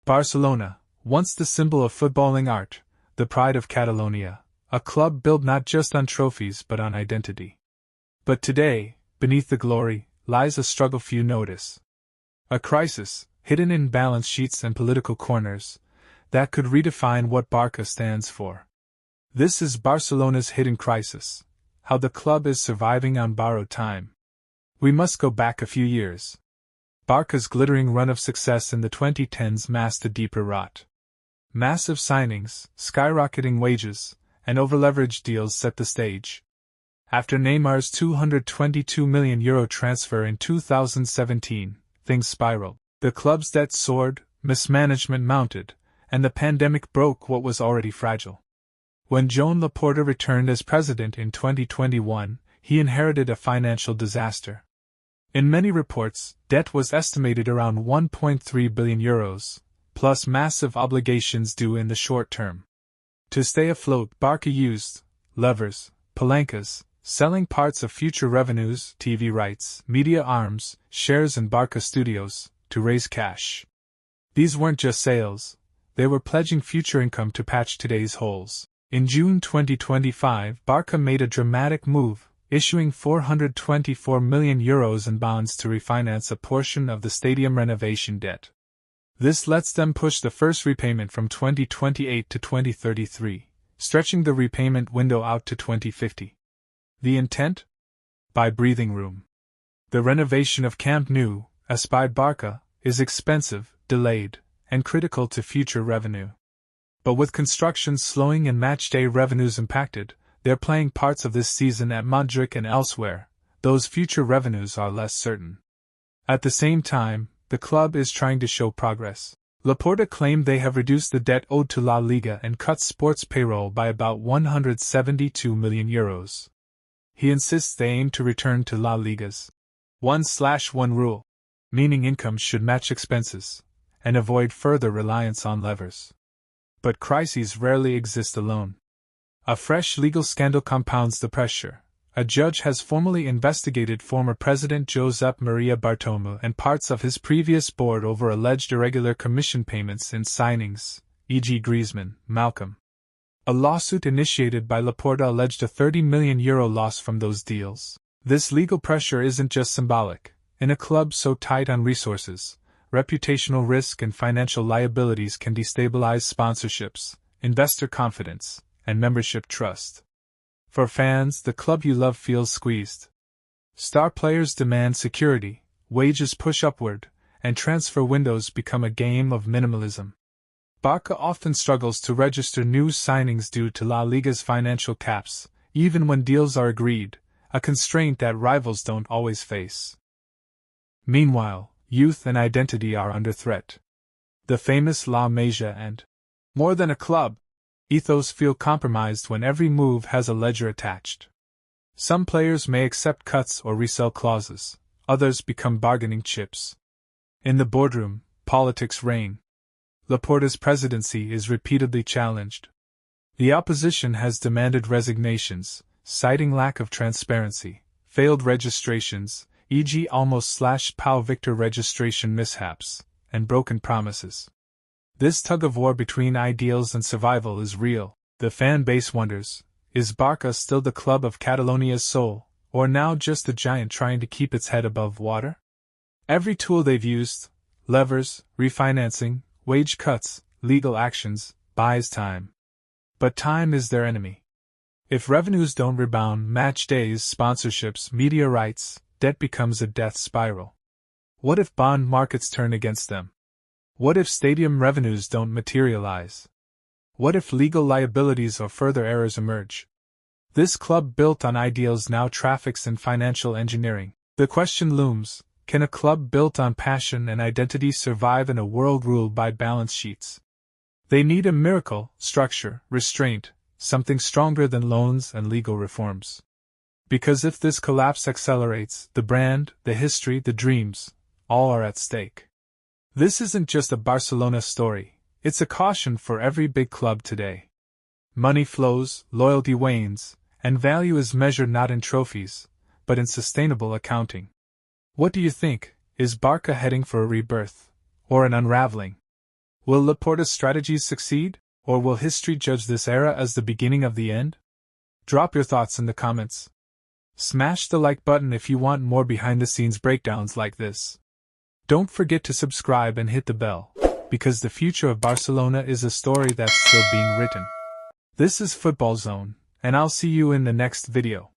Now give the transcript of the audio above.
Barcelona, once the symbol of footballing art, the pride of Catalonia, a club built not just on trophies but on identity. But today, beneath the glory, lies a struggle few notice. A crisis, hidden in balance sheets and political corners, that could redefine what Barça stands for. This is Barcelona's hidden crisis, how the club is surviving on borrowed time. We must go back a few years. Barça's glittering run of success in the 2010s masked a deeper rot. Massive signings, skyrocketing wages, and overleveraged deals set the stage. After Neymar's €222 million transfer in 2017, things spiraled. The club's debt soared, mismanagement mounted, and the pandemic broke what was already fragile. When Joan Laporta returned as president in 2021, he inherited a financial disaster. In many reports, debt was estimated around €1.3 billion, plus massive obligations due in the short term. To stay afloat, Barça used levers, palancas, selling parts of future revenues, TV rights, media arms, shares in Barça Studios, to raise cash. These weren't just sales, they were pledging future income to patch today's holes. In June 2025, Barça made a dramatic move, issuing €424 million in bonds to refinance a portion of the stadium renovation debt. This lets them push the first repayment from 2028 to 2033, stretching the repayment window out to 2050. The intent? Buy breathing room. The renovation of Camp Nou, as by Barça, is expensive, delayed, and critical to future revenue. But with construction slowing and matchday revenues impacted, they're playing parts of this season at Montjuic and elsewhere. Those future revenues are less certain. At the same time, the club is trying to show progress. Laporta claimed they have reduced the debt owed to La Liga and cut sports payroll by about €172 million. He insists they aim to return to La Liga's 1/1 rule, meaning income should match expenses, and avoid further reliance on levers. But crises rarely exist alone. A fresh legal scandal compounds the pressure. A judge has formally investigated former President Josep Maria Bartomeu and parts of his previous board over alleged irregular commission payments in signings, e.g. Griezmann, Malcolm. A lawsuit initiated by Laporta alleged a €30 million loss from those deals. This legal pressure isn't just symbolic. In a club so tight on resources, reputational risk and financial liabilities can destabilize sponsorships, investor confidence, and membership trust. For fans, the club you love feels squeezed. Star players demand security, wages push upward, and transfer windows become a game of minimalism. Barça often struggles to register new signings due to La Liga's financial caps, even when deals are agreed, a constraint that rivals don't always face. Meanwhile, youth and identity are under threat. The famous La Masia and more than a club ethos feel compromised when every move has a ledger attached. Some players may accept cuts or resell clauses, others become bargaining chips. In the boardroom, politics reign. Laporta's presidency is repeatedly challenged. The opposition has demanded resignations, citing lack of transparency, failed registrations, e.g. almost/Pau Victor registration mishaps, and broken promises. This tug-of-war between ideals and survival is real. The fan base wonders, is Barça still the club of Catalonia's soul, or now just a giant trying to keep its head above water? Every tool they've used, levers, refinancing, wage cuts, legal actions, buys time. But time is their enemy. If revenues don't rebound, match days, sponsorships, media rights, debt becomes a death spiral. What if bond markets turn against them? What if stadium revenues don't materialize? What if legal liabilities or further errors emerge? This club built on ideals now traffics in financial engineering. The question looms, can a club built on passion and identity survive in a world ruled by balance sheets? They need a miracle, structure, restraint, something stronger than loans and legal reforms. Because if this collapse accelerates, the brand, the history, the dreams, all are at stake. This isn't just a Barcelona story, it's a caution for every big club today. Money flows, loyalty wanes, and value is measured not in trophies, but in sustainable accounting. What do you think? Is Barça heading for a rebirth, or an unraveling? Will Laporta's strategies succeed, or will history judge this era as the beginning of the end? Drop your thoughts in the comments. Smash the like button if you want more behind-the-scenes breakdowns like this. Don't forget to subscribe and hit the bell, because the future of Barcelona is a story that's still being written. This is Football Zone, and I'll see you in the next video.